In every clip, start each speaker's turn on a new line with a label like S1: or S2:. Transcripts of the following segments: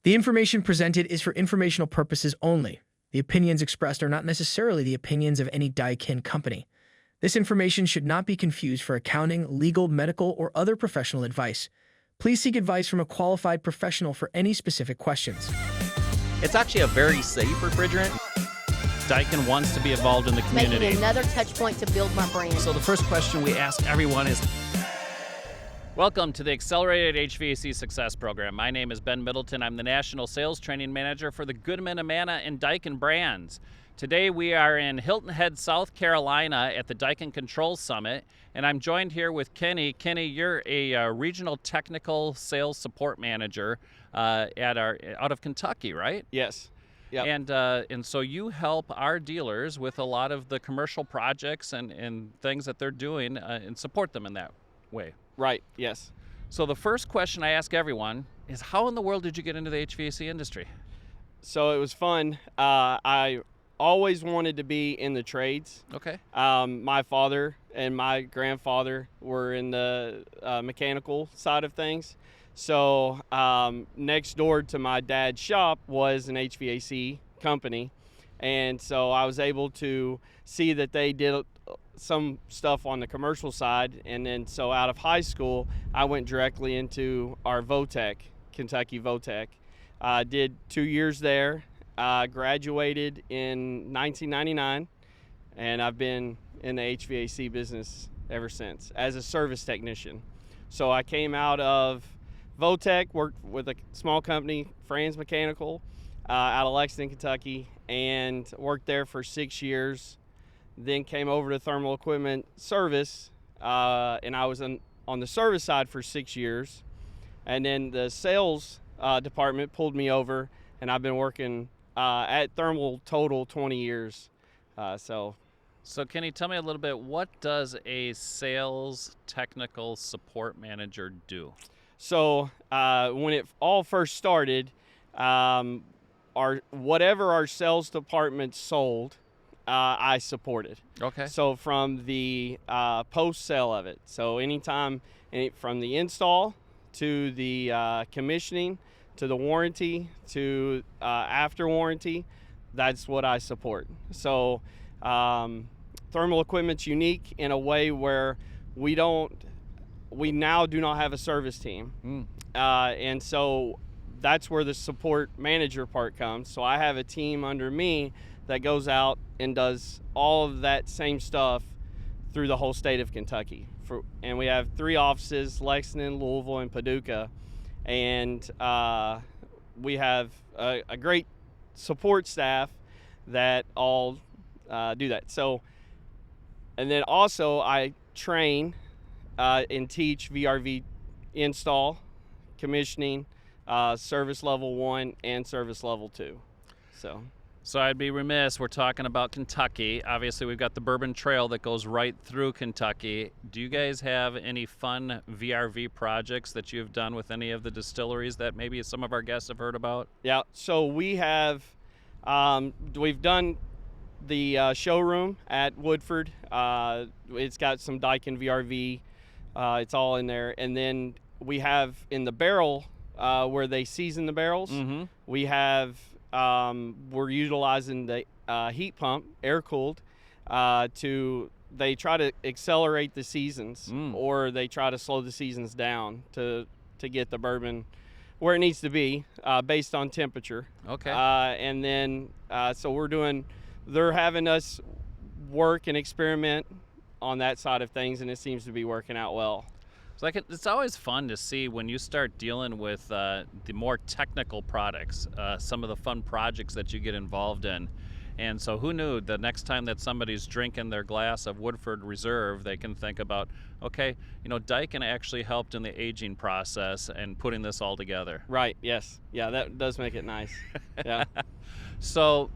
S1: The information presented is for informational purposes only. The opinions expressed are not necessarily the opinions of any Daikin company. This information should not be confused for accounting, legal, medical, or other professional advice. Please seek advice from a qualified professional for any specific questions.
S2: It's actually a very safe refrigerant. Daikin wants to be involved in the community.
S3: Making another touch point to build my brand.
S2: So the first question we ask everyone is, welcome to the Accelerated HVAC Success Program. My name is Ben Middleton. I'm the National Sales Training Manager for the Goodman, Amana, and Daikin brands. Today we are in Hilton Head, South Carolina at the Daikin Control Summit, and I'm joined here with Kenny. Kenny, you're a Regional Technical Sales Support Manager out of Kentucky, right?
S4: Yes. Yep.
S2: And so you help our dealers with a lot of the commercial projects and things that they're doing and support them in that way.
S4: Right, yes.
S2: So the first question I ask everyone is, how in the world did you get into the HVAC industry?
S4: So it was fun. I always wanted to be in the trades.
S2: Okay.
S4: My father and my grandfather were in the mechanical side of things. So next door to my dad's shop was an HVAC company. And so I was able to see that they did some stuff on the commercial side. And then so out of high school, I went directly into our VOTEC, Kentucky VOTEC. Did 2 years there. Graduated in 1999, and I've been in the HVAC business ever since as a service technician. So I came out of VOTEC, worked with a small company, Franz Mechanical, out of Lexington, Kentucky, and worked there for 6 years. Then came over to Thermal Equipment Service, and I was on the service side for 6 years. And then the sales department pulled me over, and I've been working at Thermal total 20 years. So
S2: Kenny, tell me a little bit, what does a sales technical support manager do?
S4: So when it all first started, whatever our sales department sold, I supported.
S2: Okay.
S4: So from the post-sale of it. So anytime from the install to the commissioning, to the warranty, to after warranty, that's what I support. So Thermal Equipment's unique in a way where we now do not have a service team. And so that's where the support manager part comes. So I have a team under me that goes out and does all of that same stuff through the whole state of Kentucky. And we have 3 offices, Lexington, Louisville, and Paducah. And we have a great support staff that all do that. So, and then also I train and teach VRV install, commissioning, service level 1 and service level 2.
S2: So I'd be remiss, we're talking about Kentucky. Obviously, we've got the Bourbon Trail that goes right through Kentucky. Do you guys have any fun VRV projects that you've done with any of the distilleries that maybe some of our guests have heard about?
S4: Yeah, so we have, we've done the showroom at Woodford. It's got some Daikin VRV. It's all in there. And then we have in the barrel where they season the barrels, we have we're utilizing the heat pump, air-cooled, they try to accelerate the seasons or they try to slow the seasons down to get the bourbon where it needs to be based on temperature.
S2: Okay.
S4: And then so they're having us work and experiment on that side of things, and it seems to be working out well.
S2: It's always fun to see when you start dealing with the more technical products, some of the fun projects that you get involved in. And so who knew the next time that somebody's drinking their glass of Woodford Reserve, they can think about, okay, Daikin actually helped in the aging process and putting this all together.
S4: Right, yes. Yeah, that does make it nice. Yeah.
S2: So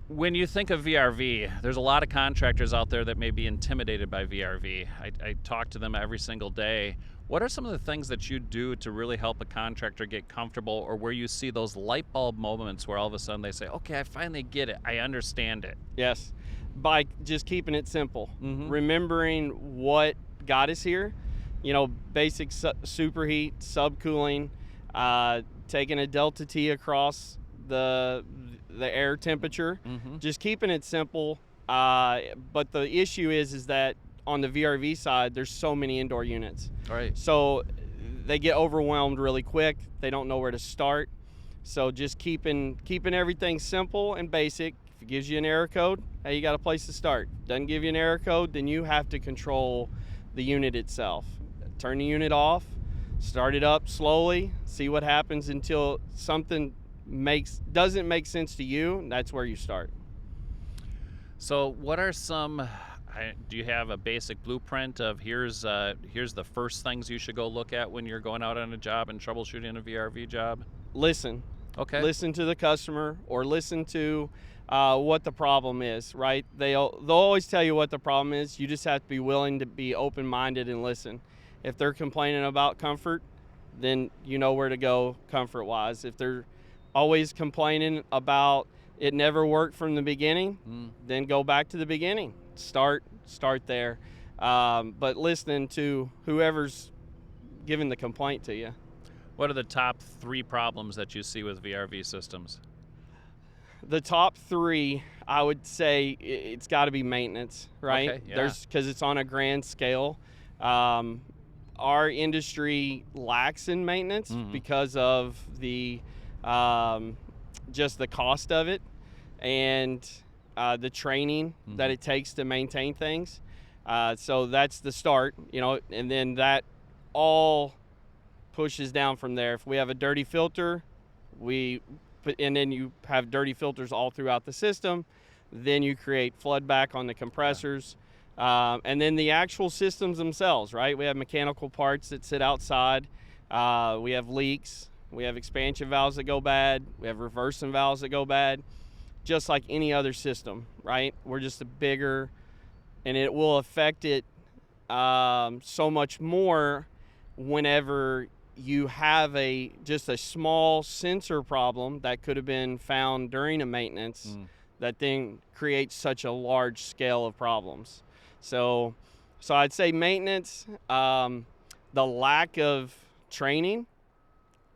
S2: when you think of VRV, there's a lot of contractors out there that may be intimidated by VRV. I talk to them every single day. What are some of the things that you do to really help a contractor get comfortable, or where you see those light bulb moments where all of a sudden they say, okay, I finally get it, I understand it?
S4: Yes, by just keeping it simple. Remembering what got us here, basic superheat, subcooling, taking a delta T across the air temperature, just keeping it simple. But the issue is that on the VRV side, there's so many indoor units.
S2: Right.
S4: So they get overwhelmed really quick. They don't know where to start. So just keeping everything simple and basic. If it gives you an error code, hey, you got a place to start. Doesn't give you an error code, then you have to control the unit itself. Turn the unit off, start it up slowly, see what happens until something doesn't make sense to you, and that's where you start.
S2: So what are some, do you have a basic blueprint of here's the first things you should go look at when you're going out on a job and troubleshooting a VRV job?
S4: Listen.
S2: Okay.
S4: Listen to the customer, or listen to what the problem is, right? They'll always tell you what the problem is. You just have to be willing to be open-minded and listen. If they're complaining about comfort, then you know where to go comfort-wise. If they're always complaining about it never worked from the beginning, then go back to the beginning. Start there. But listening to whoever's giving the complaint to you.
S2: What are the top 3 problems that you see with VRV systems?
S4: The top 3, I would say it's got to be maintenance, right?
S2: Okay, yeah.
S4: Because it's on a grand scale. Our industry lacks in maintenance because of the just the cost of it and the training that it takes to maintain things. So that's the start, and then that all pushes down from there. If we have a dirty filter, and then you have dirty filters all throughout the system, then you create flood back on the compressors. And then the actual systems themselves, right? We have mechanical parts that sit outside. We have leaks. We have expansion valves that go bad. We have reversing valves that go bad, just like any other system, right? We're just a bigger, and it will affect it so much more whenever you have just a small sensor problem that could have been found during a maintenance that then creates such a large scale of problems. So I'd say maintenance, the lack of training.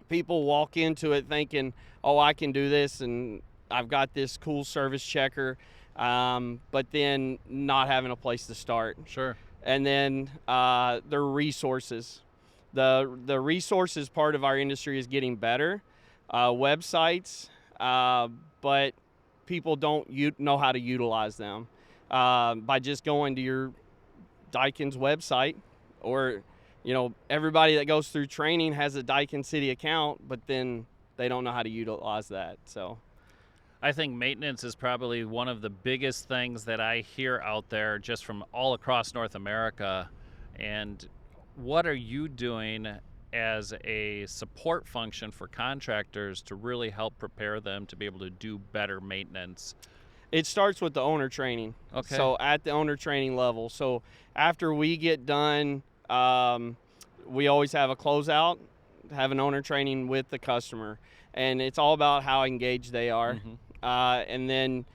S4: People walk into it thinking, oh, I can do this and I've got this cool service checker, but then not having a place to start.
S2: Sure.
S4: And then the resources. The resources part of our industry is getting better, websites, but people don't know how to utilize them by just going to your Daikin's website, or everybody that goes through training has a Daikin City account, but then they don't know how to utilize that. So
S2: I think maintenance is probably one of the biggest things that I hear out there just from all across North America. And what are you doing as a support function for contractors to really help prepare them to be able to do better maintenance?
S4: It starts with the owner training.
S2: Okay.
S4: So at the owner training level. So after we get done, we always have a closeout, have an owner training with the customer. And it's all about how engaged they are. And then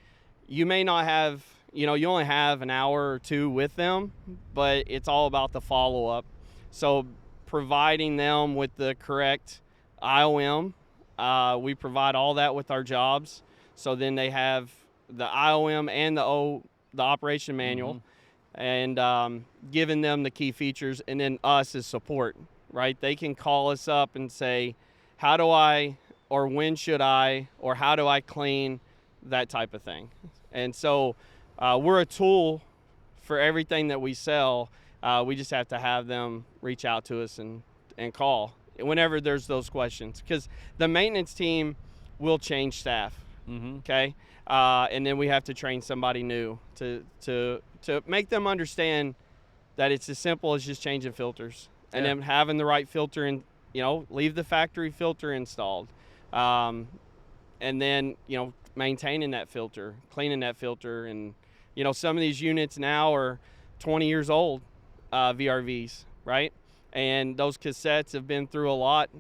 S4: you may not have, you only have an hour or 2 with them, but it's all about the follow-up. So providing them with the correct IOM, we provide all that with our jobs. So then they have the IOM and the operation manual, and giving them the key features, and then us as support, right? They can call us up and say, how do I, or when should I, or how do I clean, that type of thing. And so we're a tool for everything that we sell. We just have to have them reach out to us and call whenever there's those questions, because the maintenance team will change staff. Okay. And then we have to train somebody new to make them understand that it's as simple as just changing filters and then having the right filter and, leave the factory filter installed. And then, maintaining that filter, cleaning that filter. And, some of these units now are 20 years old, VRVs, right? And those cassettes have been through a lot,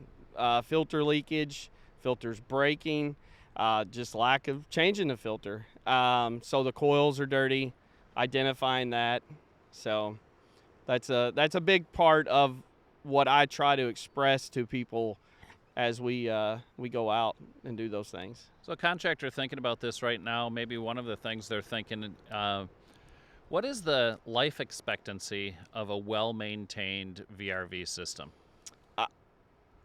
S4: filter leakage, filters breaking, just lack of changing the filter. So the coils are dirty, identifying that. So that's a big part of what I try to express to people as we go out and do those things.
S2: So a contractor thinking about this right now, maybe one of the things they're thinking, what is the life expectancy of a well-maintained VRV system?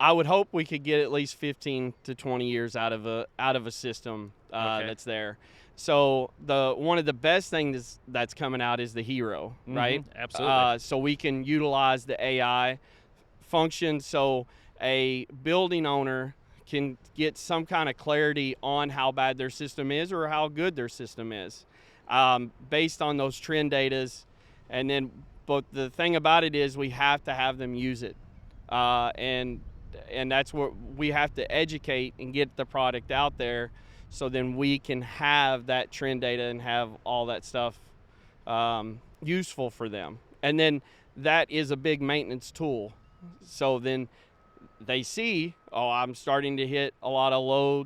S4: I would hope we could get at least 15 to 20 years out of a system that's there. So one of the best things that's coming out is the Hero, right?
S2: Absolutely.
S4: So we can utilize the AI function, so a building owner can get some kind of clarity on how bad their system is or how good their system is, based on those trend datas. And then, but the thing about it is we have to have them use it, and that's what we have to educate and get the product out there, so then we can have that trend data and have all that stuff useful for them. And then that is a big maintenance tool. So then they see, oh, I'm starting to hit a lot of low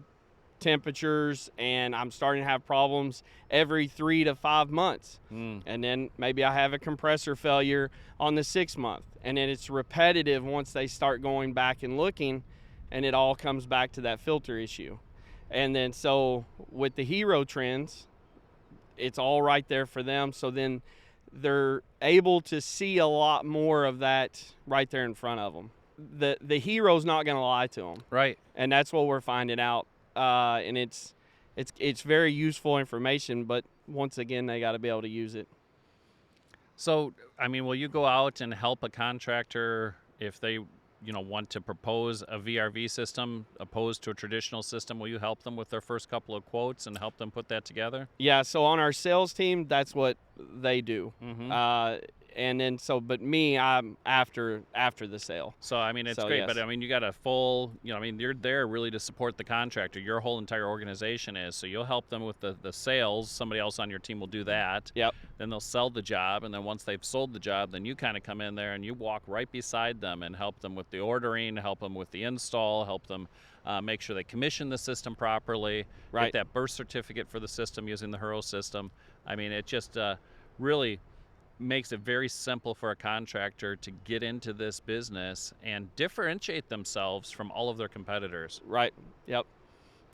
S4: temperatures and I'm starting to have problems every 3 to 5 months. And then maybe I have a compressor failure on the 6th month. And then it's repetitive once they start going back and looking, and it all comes back to that filter issue. And then so with the Hero trends, it's all right there for them. So then they're able to see a lot more of that right there in front of them. The Hero's not going to lie to them,
S2: Right.
S4: and that's what we're finding out. And it's very useful information, but once again, they got to be able to use it.
S2: So, I mean, will you go out and help a contractor if they, want to propose a VRV system opposed to a traditional system? Will you help them with their first couple of quotes and help them put that together?
S4: Yeah, so on our sales team, that's what they do. And then but me, I'm after the sale.
S2: So, I mean, it's
S4: So,
S2: great,
S4: yes.
S2: but I mean, you got a full, you're there really to support the contractor. Your whole entire organization is. So you'll help them with the sales. Somebody else on your team will do that.
S4: Yep.
S2: Then they'll sell the job. And then once they've sold the job, then you kind of come in there and you walk right beside them and help them with the ordering, help them with the install, help them make sure they commission the system properly,
S4: Right.
S2: get that birth certificate for the system using the Hero system. I mean, it just really makes it very simple for a contractor to get into this business and differentiate themselves from all of their competitors.
S4: Right. Yep.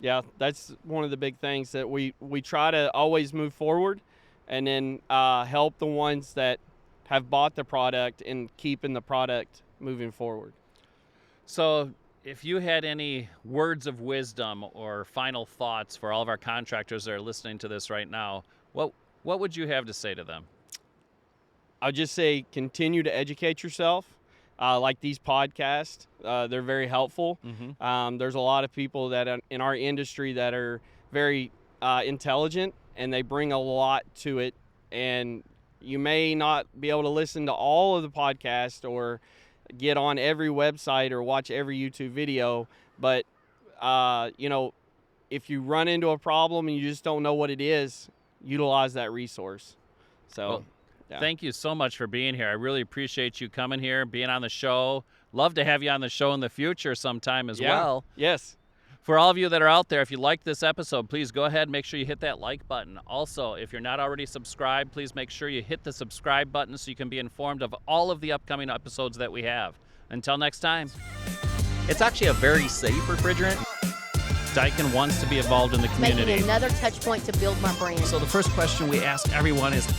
S4: Yeah, that's one of the big things that we try to always move forward, and then help the ones that have bought the product and keeping the product moving forward.
S2: So if you had any words of wisdom or final thoughts for all of our contractors that are listening to this right now, what would you have to say to them?
S4: I'll just say continue to educate yourself. Like these podcasts, they're very helpful. There's a lot of people that in our industry that are very intelligent, and they bring a lot to it. And you may not be able to listen to all of the podcasts or get on every website or watch every YouTube video, but if you run into a problem and you just don't know what it is, utilize that resource. So.
S2: Well,
S4: yeah.
S2: Thank you so much for being here. I really appreciate you coming here, being on the show. Love to have you on the show in the future sometime as well.
S4: Yes.
S2: For all of you that are out there, if you like this episode, please go ahead and make sure you hit that like button. Also, if you're not already subscribed, please make sure you hit the subscribe button so you can be informed of all of the upcoming episodes that we have. Until next time.
S5: It's actually a very safe refrigerant.
S2: Daikin wants to be involved in the community.
S3: Making another touch point to build my brand.
S2: So the first question we ask everyone is,